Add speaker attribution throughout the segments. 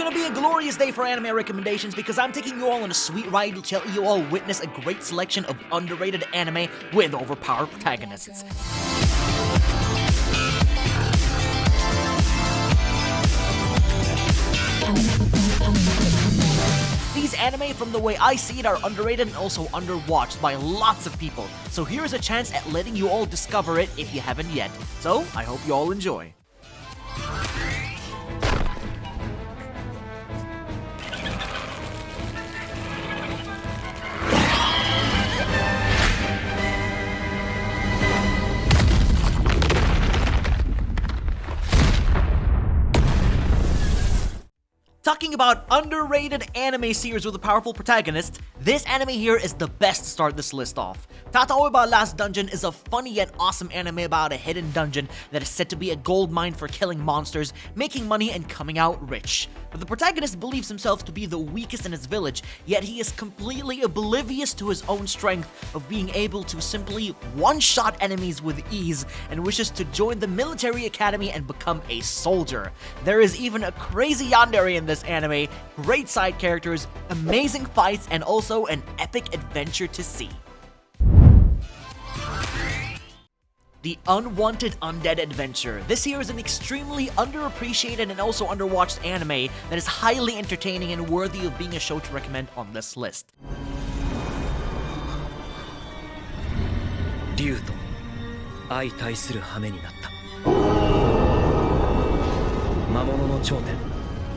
Speaker 1: gonna be a glorious day for anime recommendations because I'm taking you all on a sweet ride to let you all witness a great selection of underrated anime with overpowered protagonists. These anime, from the way I see it, are underrated and also underwatched by lots of people, so here's a chance at letting you all discover it if you haven't yet. So, I hope you all enjoy. Talking about underrated anime series with a powerful protagonist, this anime here is the best to start this list off. Tatoeba Last Dungeon is a funny yet awesome anime about a hidden dungeon that is said to be a gold mine for killing monsters, making money, and coming out rich. But the protagonist believes himself to be the weakest in his village, yet he is completely oblivious to his own strength of being able to simply one-shot enemies with ease, and wishes to join the military academy and become a soldier. There is even a crazy yandere in this anime, great side characters, amazing fights, and also an epic adventure to see. The Unwanted Undead Adventure. This here is an extremely underappreciated and also underwatched anime that is highly entertaining and worthy of being a show to recommend on this list.
Speaker 2: 竜と相対する羽目になった。魔物の頂点、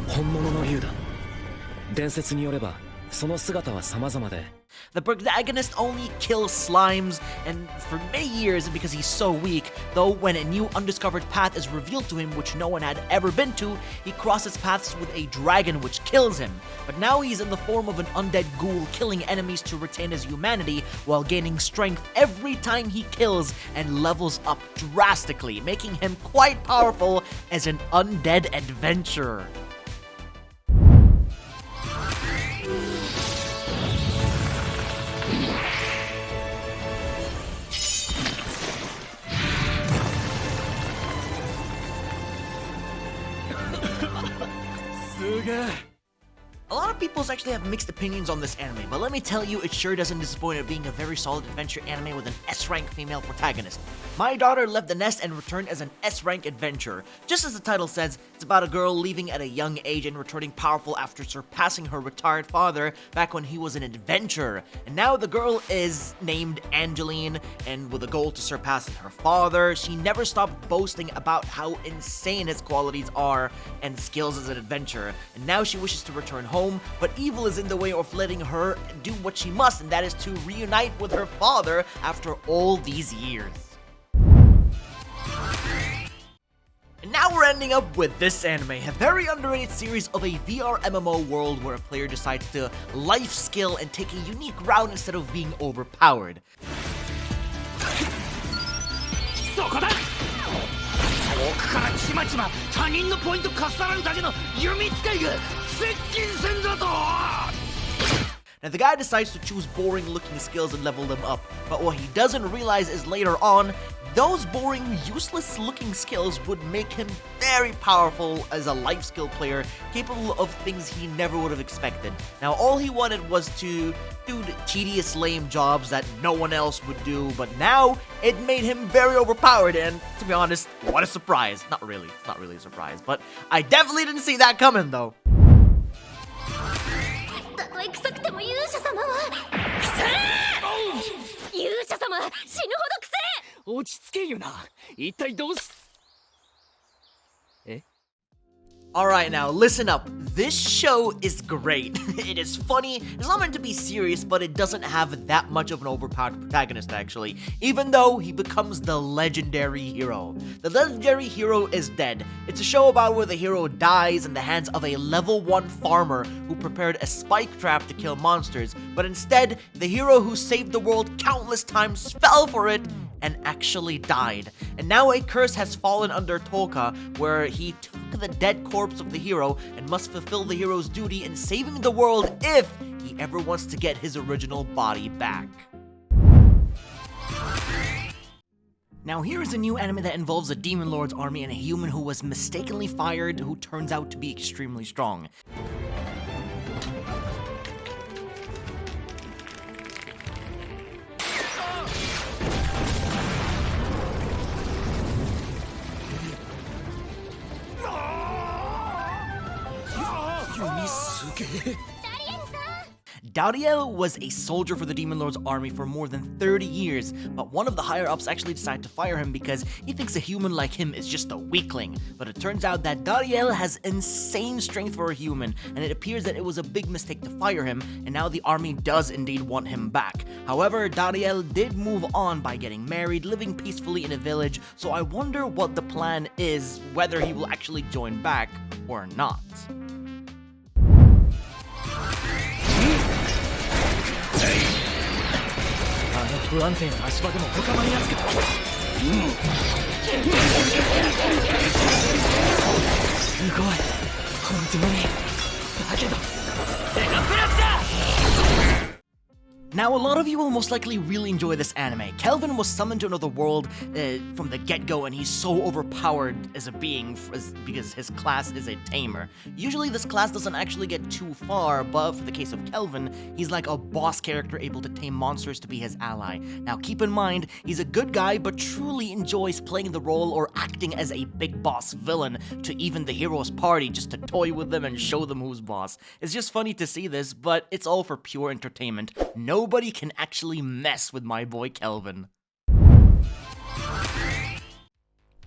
Speaker 2: 本物の竜だ。伝説によれば、その姿は様々で。
Speaker 1: The protagonist only kills slimes, and for many years because he's so weak, though when a new undiscovered path is revealed to him which no one had ever been to, he crosses paths with a dragon which kills him. But now he's in the form of an undead ghoul, killing enemies to retain his humanity while gaining strength every time he kills and levels up drastically, making him quite powerful as an undead adventurer. A lot of people actually have mixed opinions on this anime, but let me tell you, it sure doesn't disappoint at being a very solid adventure anime with an S-rank female protagonist. My daughter left the nest and returned as an S-rank adventurer. Just as the title says, it's about a girl leaving at a young age and returning powerful after surpassing her retired father back when he was an adventurer. And now the girl is named Angeline, and with a goal to surpass her father, she never stopped boasting about how insane his qualities are and skills as an adventurer. And now she wishes to return home, but evil is in the way of letting her do what she must, and that is to reunite with her father after all these years. And now we're ending up with this anime, a very underrated series of a VRMMO world where a player decides to life skill and take a unique route instead of being overpowered.
Speaker 3: 遠くからちまちま他人のポイントかっさらうだけの弓使いが接近戦だと
Speaker 1: Now the guy decides to choose boring looking skills and level them up, but what he doesn't realize is later on, those boring, useless looking skills would make him very powerful as a life skill player, capable of things he never would have expected. Now all he wanted was to do the tedious, lame jobs that no one else would do, but now it made him very overpowered, and to be honest, what a surprise. Not really a surprise, but I definitely didn't see that coming though.
Speaker 4: 臭くても勇者様はくせえ！勇者様死ぬほどくせえ！
Speaker 3: 落ち着けよな。一体どうす
Speaker 1: Alright, now listen up. This show is great. It is funny, it's not meant to be serious, but it doesn't have that much of an overpowered protagonist actually, even though he becomes the legendary hero. The legendary hero is dead. It's a show about where the hero dies in the hands of a level 1 farmer who prepared a spike trap to kill monsters, but instead, the hero who saved the world countless times fell for it and actually died. And now a curse has fallen under Toka, where he took the dead corpse of the hero and must fulfill the hero's duty in saving the world if he ever wants to get his original body back. Now here is a new anime that involves a demon lord's army and a human who was mistakenly fired who turns out to be extremely strong. Dariel was a soldier for the Demon Lord's army for more than 30 years, but one of the higher-ups actually decided to fire him because he thinks a human like him is just a weakling. But it turns out that Dariel has insane strength for a human, and it appears that it was a big mistake to fire him, and now the army does indeed want him back. However, Dariel did move on by getting married, living peacefully in a village, so I wonder what the plan is, whether he will actually join back or not.
Speaker 2: 不安定な足場でも他間にやつか。すごい。本当に。だけど。デカプラスだ。
Speaker 1: Now, a lot of you will most likely really enjoy this anime. Kelvin was summoned to another world from the get-go, and he's so overpowered as a being because his class is a tamer. Usually this class doesn't actually get too far, but for the case of Kelvin, he's like a boss character able to tame monsters to be his ally. Now, keep in mind, he's a good guy, but truly enjoys playing the role or acting as a big boss villain to even the hero's party just to toy with them and show them who's boss. It's just funny to see this, but it's all for pure entertainment. Nobody can actually mess with my boy Kelvin.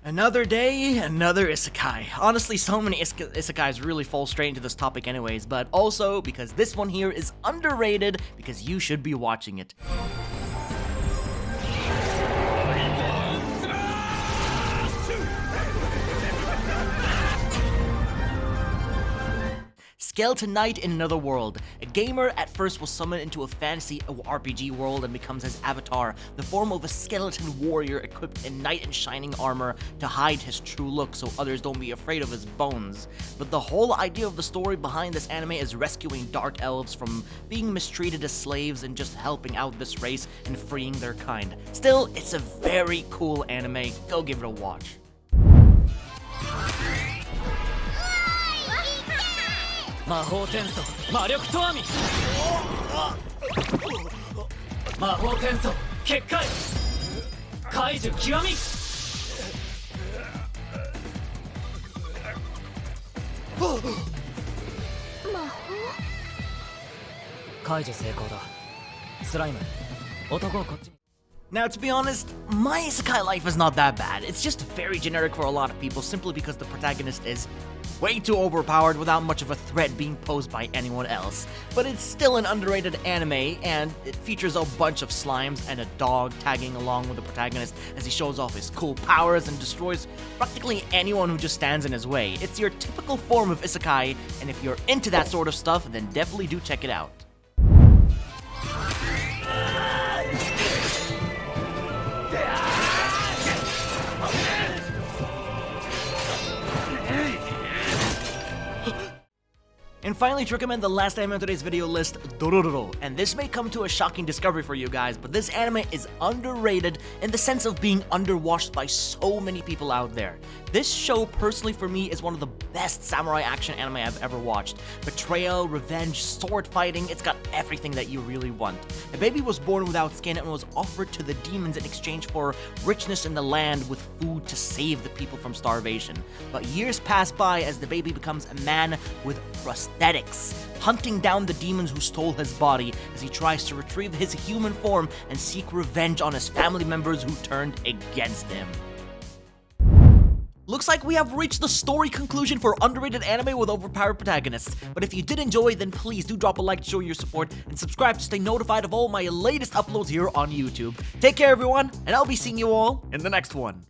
Speaker 1: Another day, another isekai. Honestly, so many isekais really fall straight into this topic anyways, but also because this one here is underrated because you should be watching it. Skeleton Knight in Another World. A gamer at first was summoned into a fantasy RPG world and becomes his avatar, the form of a skeleton warrior equipped in knight and shining armor to hide his true look so others don't be afraid of his bones. But the whole idea of the story behind this anime is rescuing dark elves from being mistreated as slaves and just helping out this race and freeing their kind. Still, it's a very cool anime. Go give it a watch.
Speaker 2: 魔法転送魔力と網魔法転送結界解除極み解除成功だスライム男をこっちに
Speaker 1: Now, to be honest, my Isekai Life is not that bad. It's just very generic for a lot of people simply because the protagonist is way too overpowered without much of a threat being posed by anyone else. But it's still an underrated anime, and it features a bunch of slimes and a dog tagging along with the protagonist as he shows off his cool powers and destroys practically anyone who just stands in his way. It's your typical form of Isekai, and if you're into that sort of stuff, then definitely do check it out. And finally, to recommend the last anime on today's video list, Dororo. And this may come to a shocking discovery for you guys, but this anime is underrated in the sense of being underwatched by so many people out there. This show, personally for me, is one of the best samurai action anime I've ever watched. Betrayal, revenge, sword fighting, it's got everything that you really want. A baby was born without skin and was offered to the demons in exchange for richness in the land with food to save the people from starvation. But years pass by as the baby becomes a man with prosthetics, hunting down the demons who stole his body as he tries to retrieve his human form and seek revenge on his family members who turned against him. Looks like we have reached the story conclusion for underrated anime with overpowered protagonists. But if you did enjoy, then please do drop a like to show your support and subscribe to stay notified of all my latest uploads here on YouTube. Take care everyone, and I'll be seeing you all in the next one.